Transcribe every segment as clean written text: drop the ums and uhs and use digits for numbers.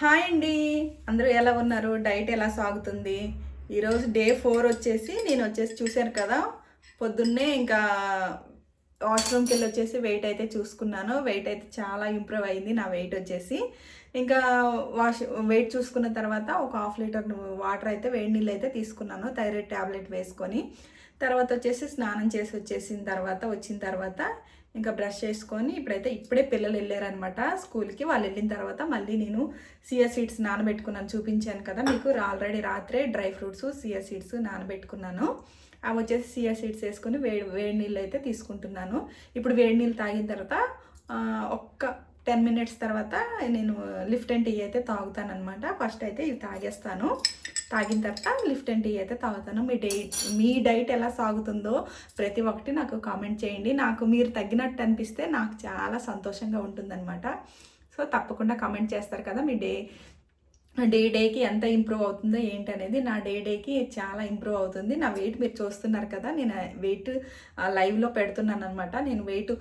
Hi అండి. అందరూ ఎలా ఉన్నారు? డైట్ ఎలా సాగుతుంది? ఈరోజు డే 4 వచ్చేసి చూసారు కదా! పొద్దున్నే ఇంకా వాష్‌రూమ్‌కెళ్ళొచ్చేసి వెయిట్ అయితే చూసుకున్నాను. వెయిట్ అయితే చాలా ఇంప్రూవ్ అయింది నా వెయిట్ వచ్చేసి. ఇంకా వెయిట్ చూసుకున్న తర్వాత ఒక హాఫ్ లీటర్ వాటర్ అయితే వేడి నీళ్ళైతే తీసుకున్నాను. థైరాయిడ్ టాబ్లెట్ వేసుకొని. తర్వాత వచ్చేసి స్నానం చేసి వచ్చిన తర్వాత ఇంకా బ్రష్ చేసుకొని ఇప్పుడే పిల్లలు వెళ్ళారనమాట స్కూల్‌కి. వాళ్ళు వెళ్ళిన తర్వాత మళ్ళీ నేను సియా సీడ్స్ నానబెట్టుకున్నాను చూపించాను కదా మీకు. ఆల్రెడీ రాత్రే డ్రై ఫ్రూట్స్, సియా సీడ్స్ నానబెట్టుకున్నాను. అవి వచ్చేసి సియా సీడ్స్ వేసుకొని వేడి వేడి నీళ్ళు అయితే తీసుకుంటున్నాను. ఇప్పుడు వేడి నీళ్ళు తాగిన తర్వాత ఒక్క 10 మినిట్స్ తర్వాత నేను లిఫ్ట్ అండ్ టీ అయితే తాగుతానమాట. ఫస్ట్ అయితే ఇవి తాగేస్తాను. తాగిన తర్వాత లిఫ్ట్ అండ్ టీ అయితే తాగుతాను. మీ డైట్ ఎలా సాగుతుందో ప్రతి ఒక్కటి నాకు కామెంట్ చేయండి. నాకు మీరు తగ్గినట్టు అనిపిస్తే నాకు చాలా సంతోషంగా ఉంటుందన్నమాట. సో తప్పకుండా కామెంట్ చేస్తారు కదా మీ డేకి ఎంత ఇంప్రూవ్ అవుతుందో ఏంటనేది. నా డేకి చాలా ఇంప్రూవ్ అవుతుంది. నా వెయిట్ మీరు చూస్తున్నారు కదా, నేను వెయిట్ లైవ్లో పెడుతున్నాను అనమాట. నేను వెయిట్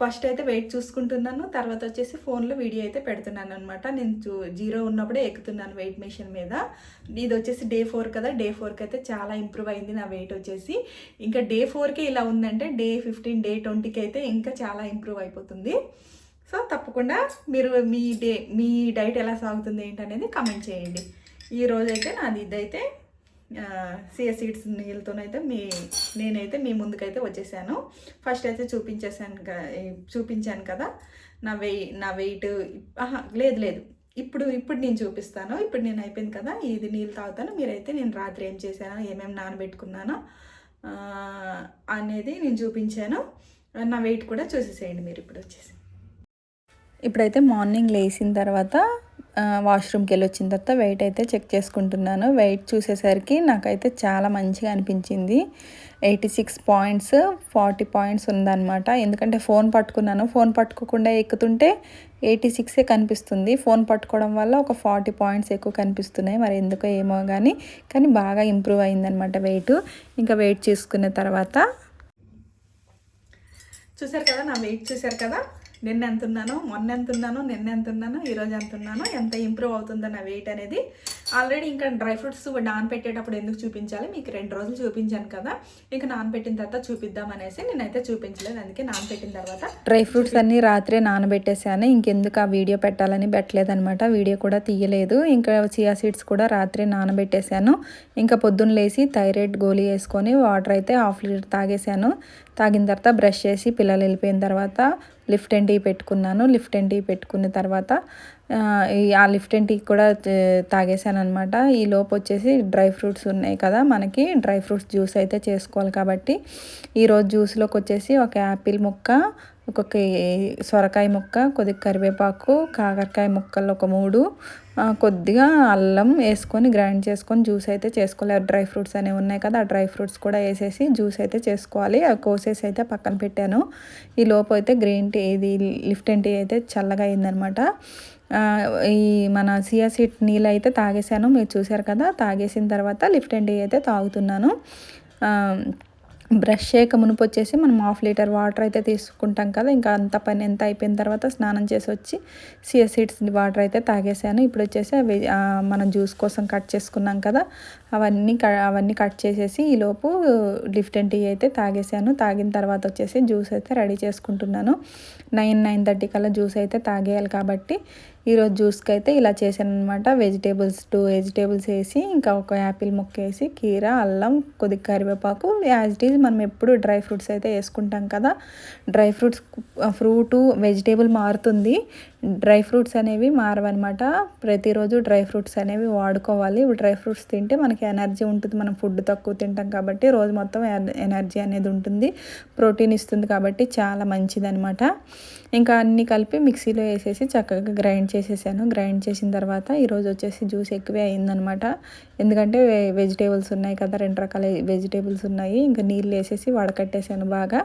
ఫస్ట్ అయితే వెయిట్ చూసుకుంటున్నాను, తర్వాత వచ్చేసి ఫోన్లో వీడియో అయితే పెడుతున్నాను అనమాట. నేను 0 ఉన్నప్పుడే ఎక్కుతున్నాను వెయిట్ మెషిన్ మీద. ఇది వచ్చేసి డే 4 కదా, డే 4కి అయితే చాలా ఇంప్రూవ్ అయింది నా వెయిట్ వచ్చేసి. ఇంకా డే 4కే ఇలా ఉందంటే డే 15, డే 20కి అయితే ఇంకా చాలా ఇంప్రూవ్ అయిపోతుంది. సో తప్పకుండా మీరు మీ డైట్ ఎలా సాగుతుంది ఏంటనేది కామెంట్ చేయండి. ఈరోజైతే నాది ఇదైతే సియా సీడ్స్ నీళ్ళతోనైతే నేనైతే మీ ముందుకైతే వచ్చేసాను. ఫస్ట్ అయితే చూపించాను కదా నా వెయిట్. లేదు, ఇప్పుడు నేను చూపిస్తాను. ఇప్పుడు నేను అయిపోయింది కదా, ఇది నీళ్ళు తాగుతాను. మీరైతే నేను రాత్రి ఏం చేశానో, ఏమేమి నానబెట్టుకున్నానో అనేది నేను చూపించాను. నా వెయిట్ కూడా చూసేసేయండి మీరు. ఇప్పుడైతే మార్నింగ్ లేచిన తర్వాత వాష్రూమ్కి వెళ్ళి వచ్చిన తర్వాత వెయిట్ అయితే చెక్ చేసుకుంటున్నాను. వెయిట్ చూసేసరికి నాకైతే చాలా మంచిగా అనిపించింది. 86 పాయింట్స్, 40 పాయింట్స్ ఉందన్నమాట. ఎందుకంటే ఫోన్ పట్టుకున్నాను. ఫోన్ పట్టుకోకుండా ఎక్కుతుంటే 86 కనిపిస్తుంది. ఫోన్ పట్టుకోవడం వల్ల ఒక 40 పాయింట్స్ ఎక్కువ కనిపిస్తున్నాయి. మరి ఎందుకో ఏమో కానీ బాగా ఇంప్రూవ్ అయిందనమాట వెయిట్. ఇంకా వెయిట్ చూసుకున్న తర్వాత చూసారు కదా, నా వెయిట్ చూసారు కదా, నిన్న ఎంత ఉన్నానో, మొన్న ఎంత ఉన్నానో, నిన్న ఎంత ఉన్నానో, ఈరోజు ఎంత ఉన్నానో, ఎంత ఇంప్రూవ్ అవుతుందో నా వెయిట్ అనేది. ఆల్రెడీ ఇంకా డ్రై ఫ్రూట్స్ నానబెట్టేటప్పుడు ఎందుకు చూపించాలి, మీకు 2 రోజులు చూపించాను కదా, ఇంకా నానబెట్టిన తర్వాత చూపిద్దాం అనేసి నేనైతే చూపించలేదు. అందుకే నానబెట్టిన తర్వాత డ్రై ఫ్రూట్స్ అన్నీ రాత్రే నానబెట్టేసాను. ఇంకెందుకు ఆ వీడియో పెట్టలేదనమాట. వీడియో కూడా తీయలేదు. ఇంకా చియా సీడ్స్ కూడా రాత్రే నానబెట్టేశాను. ఇంకా పొద్దున్న లేసి థైరాయిడ్ గోళీ వేసుకొని వాటర్ అయితే హాఫ్ లీటర్ తాగేశాను. తాగిన తర్వాత బ్రష్ చేసి పిల్లలు వెళ్ళిపోయిన తర్వాత లిఫ్ట్ అండ్ టీ పెట్టుకున్నాను. లిఫ్ట్ అండ్ టీ పెట్టుకున్న తర్వాత ఆ లిఫ్ట్ అండ్ టీ కూడా తాగేశాను అనమాట. ఈ లోపు వచ్చేసి డ్రై ఫ్రూట్స్ ఉన్నాయి కదా, మనకి డ్రై ఫ్రూట్స్ జ్యూస్ అయితే చేసుకోవాలి కాబట్టి ఈరోజు జ్యూస్లోకి వచ్చేసి ఒక యాపిల్ ముక్క, ఒక్కొక్క సొరకాయ ముక్క, కొద్దిగా కరివేపాకు, కాకరకాయ ముక్కలు ఒక 3, కొద్దిగా అల్లం వేసుకొని గ్రైండ్ చేసుకొని జ్యూస్ అయితే చేసుకోవాలి. డ్రై ఫ్రూట్స్ అనేవి ఉన్నాయి కదా, ఆ డ్రై ఫ్రూట్స్ కూడా వేసేసి జ్యూస్ అయితే చేసుకోవాలి. అవి కోసేసి అయితే పక్కన పెట్టాను. ఈ లోపు అయితే గ్రీన్ టీ, ఇది లిఫ్ట్ అండ్ టీ అయితే చల్లగా అయిందనమాట. ఈ మన సియా సీడ్ నీళ్ళు అయితే తాగేసాను, మీరు చూసారు కదా. తాగేసిన తర్వాత లిఫ్ట్ అండ్ టీ అయితే తాగుతున్నాను. బ్రష్ చేయక మునుపు వచ్చేసి మనం హాఫ్ లీటర్ వాటర్ అయితే తీసుకుంటాం కదా, ఇంకా అంత పని ఎంత అయిపోయిన తర్వాత స్నానం చేసి వచ్చి సియా సీడ్స్ వాటర్ అయితే తాగేసాను. ఇప్పుడు వచ్చేసి మనం జ్యూస్ కోసం కట్ చేసుకున్నాం కదా, అవన్నీ కట్ చేసేసి ఈలోపు లిఫ్ట్ అండ్ టీ అయితే తాగేసాను. తాగిన తర్వాత వచ్చేసి జ్యూస్ అయితే రెడీ చేసుకుంటున్నాను. 9:30 కల్లా జ్యూస్ అయితే తాగేయాలి కాబట్టి ఈరోజు జ్యూస్కి అయితే ఇలా చేశాను అనమాట. 2 వెజిటేబుల్స్ వేసి, ఇంకా ఒక యాపిల్ ముక్క వేసి, కీర, అల్లం, కొద్దిగా కరివేపాకు, యాజ్ ఇట్ ఈజ్ మనం ఎప్పుడు డ్రై ఫ్రూట్స్ అయితే వేసుకుంటాం కదా. డ్రై ఫ్రూటు వెజిటేబుల్ మారుతుంది, డ్రై ఫ్రూట్స్ అనేవి మారవన్నమాట. ప్రతిరోజు డ్రై ఫ్రూట్స్ అనేవి వాడుకోవాలి. డ్రై ఫ్రూట్స్ తింటే మనకి ఎనర్జీ ఉంటుంది. మనం ఫుడ్ తక్కువ తింటాం కాబట్టి రోజు మొత్తం ఎనర్జీ అనేది ఉంటుంది, ప్రోటీన్ ఇస్తుంది కాబట్టి చాలా మంచిదనమాట. ఇంకా అన్నీ కలిపి మిక్సీలో వేసేసి చక్కగా గ్రైండ్ చేసేసాను. గ్రైండ్ చేసిన తర్వాత ఈరోజు వచ్చేసి జ్యూస్ ఎక్కువే అయిందనమాట. ఎందుకంటే వెజిటేబుల్స్ ఉన్నాయి కదా, 2 రకాల వెజిటేబుల్స్ ఉన్నాయి. ఇంకా నీళ్ళు వేసేసి వడకట్టేసాను. బాగా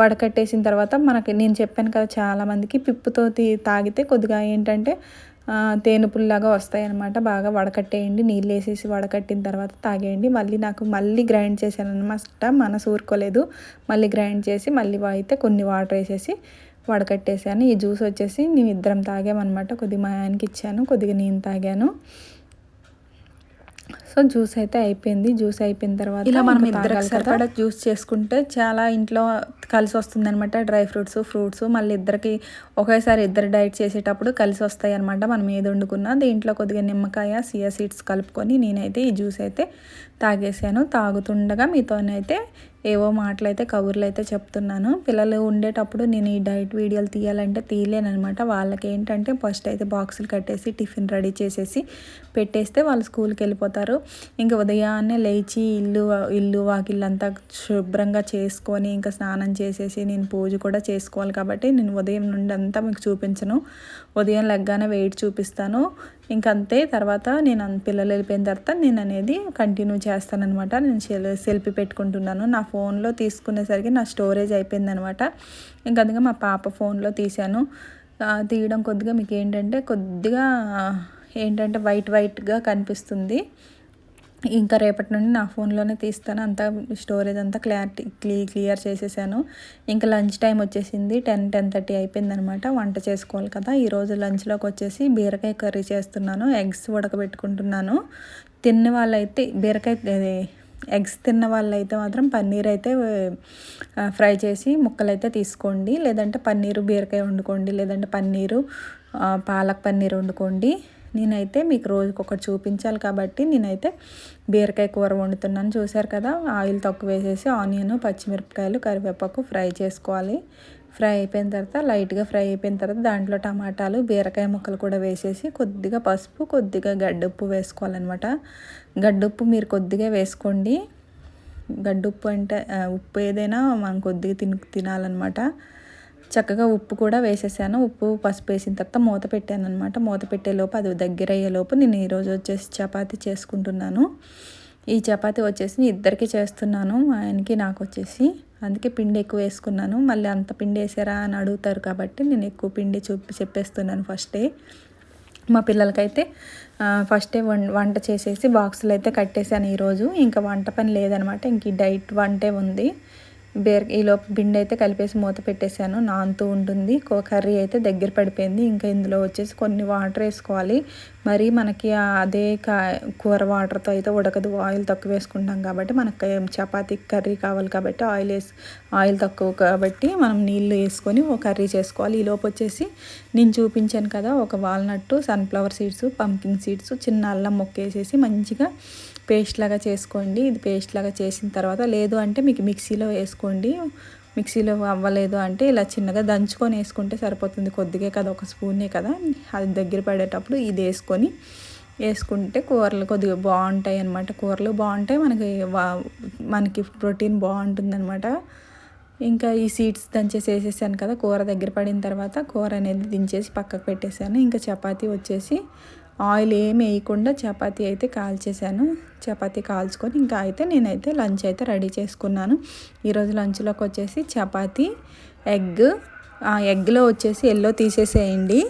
వడకట్టేసిన తర్వాత నేను చెప్పాను కదా, చాలామందికి పిప్పుతో తాగితే కొద్దిగా ఏంటంటే తేనుపుల్లాగా వస్తాయి అనమాట. బాగా వడకట్టేయండి, నీళ్ళు వేసేసి వడకట్టిన తర్వాత తాగేయండి. మళ్ళీ గ్రైండ్ చేశాను అనమాట. మనసు ఊరుకోలేదు, మళ్ళీ గ్రైండ్ చేసి మళ్ళీ అయితే కొన్ని వాటర్ వేసేసి వడకట్టేసాను. ఈ జ్యూస్ వచ్చేసి మేమిద్దరం తాగామన్నమాట. కొద్దిగా మా ఆయనకి ఇచ్చాను, కొద్దిగా నేను తాగాను. సో జ్యూస్ అయితే అయిపోయింది. జ్యూస్ అయిపోయిన తర్వాత ఇలా మనం ఇద్దరికి సరిపడా జ్యూస్ చేసుకుంటే చాలా ఇంట్లో కలిసి వస్తుంది అనమాట. డ్రై ఫ్రూట్స్ మళ్ళీ ఇద్దరికి ఒకేసారి ఇద్దరు డైట్ చేసేటప్పుడు కలిసి వస్తాయి అనమాట. మనం ఏది వండుకున్నా దీంట్లో కొద్దిగా నిమ్మకాయ, సియా సీడ్స్ కలుపుకొని నేనైతే ఈ జ్యూస్ అయితే తాగేసాను. తాగుతుండగా మీతోనైతే ఏవో మాటలు అయితే కబుర్లు అయితే చెప్తున్నాను. పిల్లలు ఉండేటప్పుడు నేను ఈ డైట్ వీడియోలు తీయాలంటే తీయలేనమాట. వాళ్ళకి ఏంటంటే ఫస్ట్ అయితే బాక్సులు కట్టేసి టిఫిన్ రెడీ చేసేసి పెట్టేస్తే వాళ్ళు స్కూల్కి వెళ్ళిపోతారు. ఇంకా ఉదయాన్నే లేచి ఇల్లు వాకిళ్ళంతా శుభ్రంగా చేసుకొని ఇంకా స్నానం చేసేసి నేను పూజ కూడా చేసుకోవాలి కాబట్టి నేను ఉదయం నుండి అంతా మీకు చూపించను. ఉదయం లెగ్గానే వెయిట్ చూపిస్తాను. ఇంకంతే. తర్వాత నేను పిల్లలు వెళ్ళిపోయిన తర్వాత నేను అనేది కంటిన్యూ చేస్తానన్నమాట. నేను సెల్ఫీ పెట్టుకుంటున్నాను. నా ఫోన్లో తీసుకునేసరికి నా స్టోరేజ్ అయిపోయిందనమాట. ఇంకా అందుకే మా పాప ఫోన్లో తీశాను. తీయడం కొద్దిగా మీకు కొద్దిగా వైట్గా కనిపిస్తుంది. ఇంకా రేపటి నుండి నా ఫోన్లోనే తీస్తాను. అంతా స్టోరేజ్ అంతా క్లియర్ చేసేసాను. ఇంకా లంచ్ టైం వచ్చేసింది. 10:30 అయిపోయిందనమాట. వంట చేసుకోవాలి కదా. ఈరోజు లంచ్లోకి వచ్చేసి బీరకాయ కర్రీ చేస్తున్నాను. ఎగ్స్ ఉడకబెట్టుకుంటున్నాను. తిన్న వాళ్ళైతే ఎగ్స్ తిన్న వాళ్ళైతే మాత్రం పన్నీర్ అయితే ఫ్రై చేసి ముక్కలైతే తీసుకోండి. లేదంటే పన్నీరు బీరకాయ వండుకోండి. లేదంటే పన్నీరు పాలక్ పన్నీర్ వండుకోండి. నేనైతే మీకు రోజుకొకటి చూపించాలి కాబట్టి నేనైతే బీరకాయ కూర వండుతున్నాను. చూశారు కదా. ఆయిల్ తక్కువ వేసేసి ఆనియన్, పచ్చిమిరపకాయలు, కరివేపాకు ఫ్రై చేసుకోవాలి. ఫ్రై అయిపోయిన తర్వాత లైట్గా ఫ్రై అయిపోయిన తర్వాత దాంట్లో టమాటాలు, బీరకాయ ముక్కలు కూడా వేసేసి కొద్దిగా పసుపు, కొద్దిగా గడ్డుప్పు వేసుకోవాలన్నమాట. గడ్డుప్పు మీరు కొద్దిగా వేసుకోండి. గడ్డుప్పు అంటే ఉప్పు ఏదైనా మనం కొద్దిగా తినాలన్నమాట. చక్కగా ఉప్పు కూడా వేసేసాను. ఉప్పు పసుపు వేసిన తర్వాత మూత పెట్టాను అనమాట. మూత పెట్టేలోపు అది దగ్గర అయ్యేలోపు నేను ఈరోజు వచ్చేసి చపాతీ చేసుకుంటున్నాను. ఈ చపాతీ వచ్చేసి ఇద్దరికి చేస్తున్నాను, మా ఆయనకి నాకు వచ్చేసి. అందుకే పిండి ఎక్కువ వేసుకున్నాను. మళ్ళీ అంత పిండి వేసారా అని అడుగుతారు కాబట్టి నేను ఎక్కువ పిండి చెప్పేస్తున్నాను ఫస్టే. మా పిల్లలకైతే ఫస్టే వంట చేసేసి బాక్సులు అయితే కట్టేశాను ఈరోజు. ఇంకా వంట పని లేదనమాట. ఇంక ఈ డైట్ వంటే ఉంది. ఈలోపు పిండి అయితే కలిపేసి మూత పెట్టేశాను. నానుతూ ఉంటుంది. కర్రీ అయితే దగ్గర పడిపోయింది. ఇంకా ఇందులో వచ్చేసి కొన్ని వాటర్ వేసుకోవాలి. మరి మనకి అదే కూర వాటర్తో అయితే ఉడకదు. ఆయిల్ తక్కువ వేసుకుంటాం కాబట్టి మనకి చపాతీ కర్రీ కావాలి కాబట్టి ఆయిల్ తక్కువ కాబట్టి మనం నీళ్ళు వేసుకొని ఒక కర్రీ చేసుకోవాలి. ఈలోపు వచ్చేసి నేను చూపించాను కదా, ఒక వాల్నట్టు, సన్ఫ్లవర్ సీడ్స్, పంకిన్ సీడ్స్, చిన్న అల్లం ముక్క వేసేసి మంచిగా పేస్ట్ లాగా చేసుకోండి. ఇది పేస్ట్ లాగా చేసిన తర్వాత లేదు అంటే మీకు మిక్సీలో వేసుకోండి. మిక్సీలో అవ్వలేదు అంటే ఇలా చిన్నగా దంచుకొని వేసుకుంటే సరిపోతుంది. కొద్దిగా కదా, ఒక స్పూనే కదా, అది దగ్గర పడేటప్పుడు ఇది వేసుకుంటే కూరలు కొద్దిగా బాగుంటాయి అన్నమాట. కూరలు బాగుంటాయి, మనకి ప్రోటీన్ బాగుంటుంది అనమాట. ఇంకా ఈ సీడ్స్ దంచేసి వేసేసాను కదా. కూర దగ్గర పడిన తర్వాత కూర అనేది దించేసి పక్కకు పెట్టేశాను. ఇంకా చపాతీ వచ్చేసి ఆయిల్ ఏమి వేయకుండా చపాతీ అయితే కాల్చేసాను. చపాతీ కాల్చుకొని ఇంకా అయితే నేనైతే లంచ్ అయితే రెడీ చేసుకున్నాను. ఈరోజు లంచ్లోకి వచ్చేసి చపాతీ, ఎగ్లో వచ్చేసి ఎల్లో తీసేసేయండి.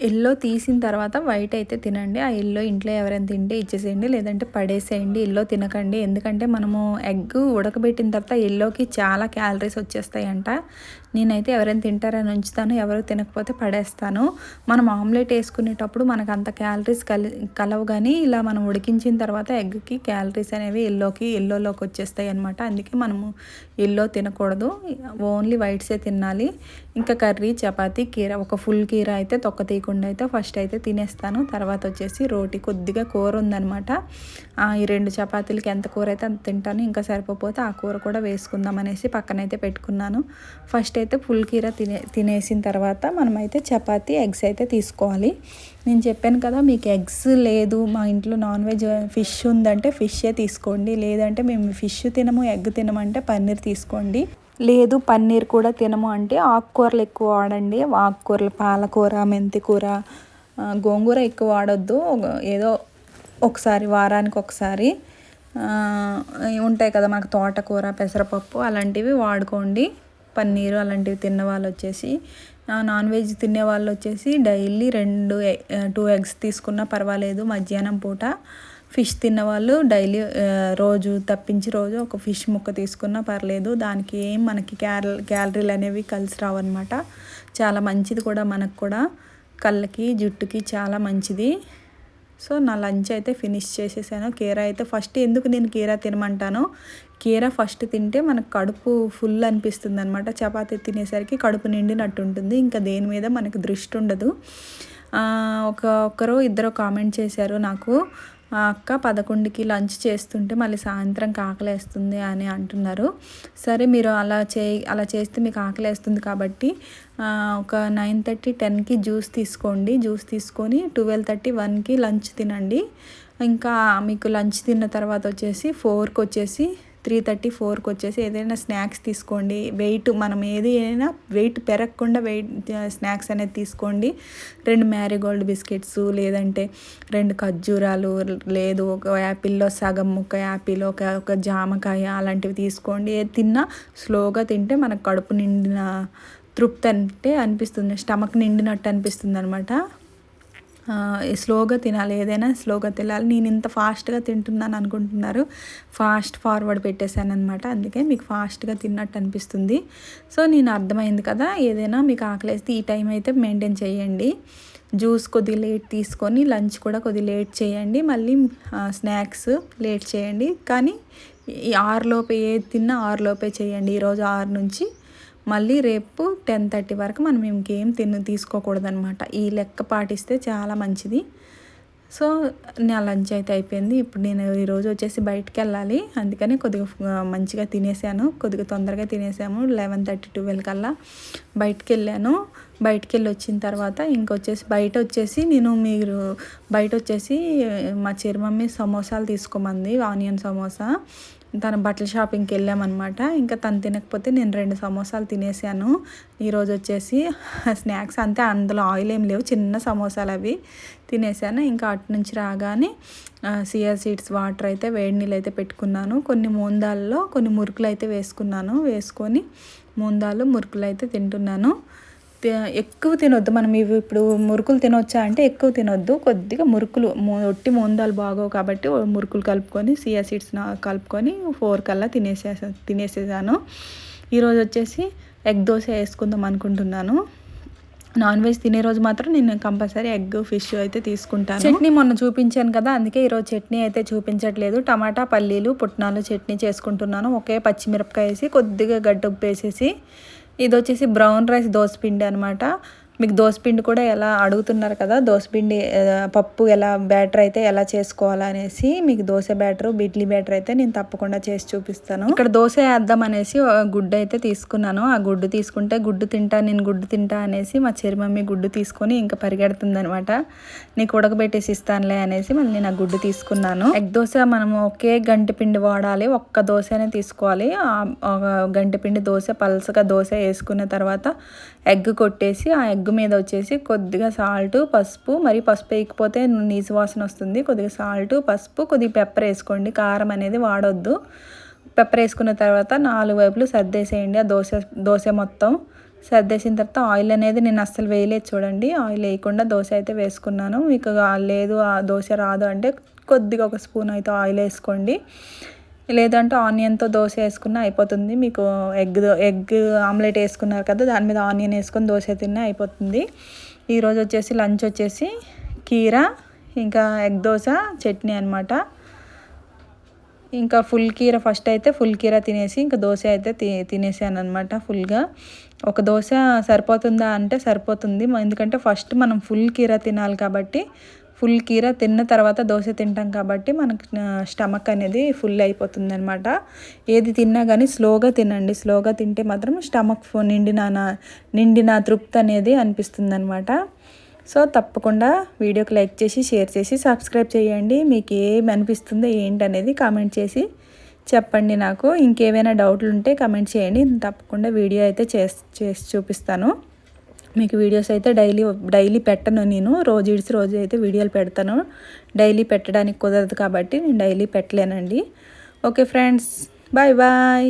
ఎల్లో తీసిన తర్వాత వైట్ అయితే తినండి. ఆ ఎల్లో ఇంట్లో ఎవరైనా తింటే ఇచ్చేసేయండి, లేదంటే పడేసేయండి. ఎల్లో తినకండి. ఎందుకంటే మనము ఎగ్ ఉడకబెట్టిన తర్వాత ఎల్లోకి చాలా క్యాలరీస్ వచ్చేస్తాయంట. నేనైతే ఎవరైనా తింటారని ఉంచుతాను, ఎవరు తినకపోతే పడేస్తాను. మనం ఆమ్లెట్ వేసుకునేటప్పుడు మనకు అంత క్యాలరీస్ కలవు, కానీ ఇలా మనం ఉడికించిన తర్వాత ఎగ్కి క్యాలరీస్ అనేవి ఎల్లోలోకి వచ్చేస్తాయి అనమాట. అందుకే మనము ఎల్లో తినకూడదు, ఓన్లీ వైట్సే తినాలి. ఇంకా కర్రీ, చపాతీ, కీర, ఒక ఫుల్ కీర అయితే తొక్క తీయకుండా అయితే ఫస్ట్ అయితే తినేస్తాను. తర్వాత వచ్చేసి రోటీ, కొద్దిగా కూర ఉందనమాట. ఈ 2 చపాతీలకి ఎంత కూర అయితే అంత తింటాను. ఇంకా సరిపోతే ఆ కూర కూడా వేసుకుందాం అనేసి పక్కనైతే పెట్టుకున్నాను. ఫస్ట్ అయితే ఫుల్ కీర తినేసిన తర్వాత మనమైతే చపాతీ, ఎగ్స్ అయితే తీసుకోవాలి. నేను చెప్పాను కదా, మీకు ఎగ్స్ లేదు, మా ఇంట్లో నాన్ వెజ్ ఫిష్ ఉందంటే ఫిషే తీసుకోండి. లేదంటే మేము ఫిష్ తినము, ఎగ్ తినమంటే పన్నీర్ తీసుకోండి. లేదు పన్నీర్ కూడా తినము అంటే ఆకుకూరలు ఎక్కువ వాడండి. ఆకుకూరలు, పాలకూర, మెంతికూర, గోంగూర ఎక్కువ వాడొద్దు. ఏదో ఒకసారి, వారానికి ఒకసారి ఉంటాయి కదా మనకు తోటకూర, పెసరపప్పు అలాంటివి వాడుకోండి. పన్నీరు అలాంటివి తిన్న వాళ్ళు వచ్చేసి, నాన్ వెజ్ తినే వాళ్ళు వచ్చేసి డైలీ 2 ఎగ్స్ తీసుకున్నా పర్వాలేదు మధ్యాహ్నం పూట. ఫిష్ తిన్నవాళ్ళు డైలీ రోజు తప్పించి రోజు ఒక ఫిష్ ముక్క తీసుకున్నా పర్లేదు. దానికి ఏం మనకి క్యాలరీలు అనేవి కలిసి రావన్నమాట. చాలా మంచిది కూడా, మనకు కూడా కళ్ళకి జుట్టుకి చాలా మంచిది. సో నా లంచ్ అయితే ఫినిష్ చేసేసాను. కీరా అయితే ఫస్ట్ ఎందుకు నేను కీరా తినమంటాను, కీరా ఫస్ట్ తింటే మనకు కడుపు ఫుల్ అనిపిస్తుంది అనమాట. చపాతీ తినేసరికి కడుపు నిండినట్టు ఉంటుంది, ఇంకా దేని మీద మనకు దృష్టి ఉండదు. ఒక్కరు ఇద్దరు కామెంట్ చేశారు నాకు, అక్క 11కి లంచ్ చేస్తుంటే మళ్ళీ సాయంత్రం ఆకలేస్తుంది అని అంటున్నారు. సరే మీరు అలా చేస్తే మీకు ఆకలేస్తుంది కాబట్టి ఒక 9:30 10కి జ్యూస్ తీసుకోండి. జ్యూస్ తీసుకొని 12:30 1కి లంచ్ తినండి. ఇంకా మీకు లంచ్ తిన్న తర్వాత వచ్చేసి 4కి వచ్చేసి 3:30 4కి వచ్చేసి ఏదైనా స్నాక్స్ తీసుకోండి. మనం ఏదైనా వెయిట్ పెరగకుండా స్నాక్స్ అనేది తీసుకోండి. 2 మ్యారీగోల్డ్ బిస్కెట్స్, లేదంటే 2 ఖర్జూరాలు, లేదు ఒక యాపిల్లో సగం ముక్క యాపిల్, ఒక జామకాయ అలాంటివి తీసుకోండి. ఏది తిన్నా స్లోగా తింటే మనకు కడుపు నిండిన తృప్తి అంటే అనిపిస్తుంది, స్టమక్ నిండినట్టు అనిపిస్తుంది అనమాట. స్లోగా తినాలి, ఏదైనా స్లోగా తినాలి. నేను ఇంత ఫాస్ట్గా తింటున్నాను అనుకుంటున్నారు, ఫాస్ట్ ఫార్వర్డ్ పెట్టేశాను అనమాట, అందుకే మీకు ఫాస్ట్గా తిన్నట్టు అనిపిస్తుంది. సో నేను అర్థమైంది కదా, ఏదైనా మీకు ఆకలేస్తే ఈ టైం అయితే మెయింటైన్ చేయండి. జ్యూస్ కొద్దిగా లేట్ తీసుకొని లంచ్ కూడా కొద్దిగా లేట్ చేయండి, మళ్ళీ స్నాక్స్ లేట్ చేయండి. కానీ 6 లోపే ఏది తిన్నా 6 లోపే చేయండి. ఈరోజు 6 నుంచి మళ్ళీ రేపు 10:30 వరకు మనం ఇంకేం తీసుకోకూడదు అనమాట. ఈ లెక్క పాటిస్తే చాలా మంచిది. సో నా లంచ్ అయితే అయిపోయింది. ఇప్పుడు నేను ఈరోజు వచ్చేసి బయటికి వెళ్ళాలి, అందుకని కొద్దిగా మంచిగా తినేసాను, కొద్దిగా తొందరగా తినేసాము. 11:30 12 కల్లా బయటికి వెళ్ళాను. బయటికి వెళ్ళి వచ్చిన తర్వాత ఇంకొచ్చేసి మీరు బయట వచ్చేసి మా చిరుమమ్మీ సమోసాలు తీసుకోమంది, ఆనియన్ సమోసా. తన బట్టల షాపింగ్కి వెళ్ళామన్నమాట. ఇంకా తను తినకపోతే నేను 2 సమోసాలు తినేసాను. ఈరోజు వచ్చేసి స్నాక్స్ అంతే, అందులో ఆయిల్ ఏం లేవు, చిన్న సమోసాలు అవి తినేసాను. ఇంకా అటు నుంచి రాగానే సియా సీడ్స్ వాటర్ అయితే వేడి నీళ్ళు అయితే పెట్టుకున్నాను. కొన్ని మూందాల్లో కొన్ని మురుకులు అయితే వేసుకొని మూందాలు మురుకులు అయితే తింటున్నాను. ఎక్కువ తినొద్దు, మనం ఇవి ఇప్పుడు మురుకులు తినొచ్చా అంటే ఎక్కువ తినొద్దు, కొద్దిగా మురుకులు ఒట్టి మూందాలు బాగోవు కాబట్టి మురుకులు కలుపుకొని సియా సీడ్స్ కలుపుకొని 4 కల్లా తినేసేసాను. ఈరోజు వచ్చేసి ఎగ్ దోశ వేసుకుందాం అనుకుంటున్నాను. నాన్ వెజ్ తినే రోజు మాత్రం నేను కంపల్సరీ ఎగ్ ఫిష్ అయితే తీసుకుంటాను. చట్నీ మొన్న చూపించాను కదా, అందుకే ఈరోజు చట్నీ అయితే చూపించట్లేదు. టమాటా పల్లీలు పుట్నాలు చట్నీ చేసుకుంటున్నాను. ఒకే పచ్చిమిరపకాయ వేసి కొద్దిగా గడ్డ ఉప్పు వేసేసి. ఇది వచ్చేసి బ్రౌన్ రైస్ దోసపిండి అనమాట. మీకు దోసపిండి కూడా ఎలా అడుగుతున్నారు కదా, దోసపిండి పప్పు బ్యాటర్ అయితే ఎలా చేసుకోవాలా అనేసి, మీకు దోశ బ్యాటర్ ఇడ్లీ బ్యాటర్ అయితే నేను తప్పకుండా చేసి చూపిస్తాను. ఇక్కడ దోశ వేద్దాం అనేసి గుడ్డు అయితే తీసుకున్నాను. ఆ గుడ్డు తీసుకుంటే గుడ్డు తింటా అనేసి మా చెరిమమ్మీ గుడ్డు తీసుకొని ఇంకా పరిగెడుతుంది అనమాట. నీకు ఉడకబెట్టేసి ఇస్తానులే అనేసి మళ్ళీ నేను ఆ గుడ్డు తీసుకున్నాను. ఎగ్ దోశ మనము ఒకే గంటి పిండి వాడాలి, ఒక్క దోశనే తీసుకోవాలి. గంటి పిండి దోశ పల్సగా దోశ వేసుకున్న తర్వాత ఎగ్ కొట్టేసి ఆ ఎగ్ మీద వచ్చేసి కొద్దిగా సాల్ట్ పసుపు, మరి పసుపు వేయకపోతే నీసు వాసన వస్తుంది. కొద్దిగా సాల్ట్ పసుపు కొద్దిగా పెప్పర్ వేసుకోండి, కారం అనేది వాడొద్దు. పెప్పర్ వేసుకున్న తర్వాత 4 వైపులు సర్దేసేయండి. ఆ దోశ మొత్తం సర్దేసిన తర్వాత ఆయిల్ అనేది నేను అస్సలు వేయలేదు చూడండి, ఆయిల్ వేయకుండా దోశ అయితే వేసుకున్నాను. మీకు లేదు ఆ దోశ రాదు అంటే కొద్దిగా ఒక స్పూన్ అయితే ఆయిల్ వేసుకోండి, లేదంటే ఆనియన్తో దోశ వేసుకున్న అయిపోతుంది. మీకు ఎగ్ ఆమ్లెట్ వేసుకున్నారు కదా, దాని మీద ఆనియన్ వేసుకొని దోశ తిన్నా అయిపోతుంది. ఈరోజు వచ్చేసి లంచ్ వచ్చేసి కీరా ఇంకా ఎగ్ దోశ చట్నీ అనమాట. ఇంకా ఫస్ట్ అయితే ఫుల్ కీరా తినేసి ఇంకా దోశ అయితే తినేసాను అనమాట ఫుల్గా. ఒక దోశ సరిపోతుందా అంటే సరిపోతుంది, ఎందుకంటే ఫస్ట్ మనం ఫుల్ కీరా తినాలి కాబట్టి. ఫుల్ కీరా తిన్న తర్వాత దోశ తింటాం కాబట్టి మనకు స్టమక్ అనేది ఫుల్ అయిపోతుంది అనమాట. ఏది తిన్నా కానీ స్లోగా తినండి, స్లోగా తింటే మాత్రం స్టమక్ నిండిన తృప్తి అనేది అనిపిస్తుంది అనమాట. సో తప్పకుండా వీడియోకి లైక్ చేసి షేర్ చేసి సబ్స్క్రైబ్ చేయండి. మీకు ఏమి అనిపిస్తుందో ఏంటనేది కామెంట్ చేసి చెప్పండి. నాకు ఇంకేమైనా డౌట్లు ఉంటే కామెంట్ చేయండి, తప్పకుండా వీడియో అయితే చేసి చూపిస్తాను. మీకు వీడియోస్ అయితే డైలీ పెట్టను, నేను రోజు అయితే వీడియోలు పెడతాను. డైలీ పెట్టడానికి కుదరదు కాబట్టి నేను డైలీ పెట్టలేనండి. Okay friends, bye bye.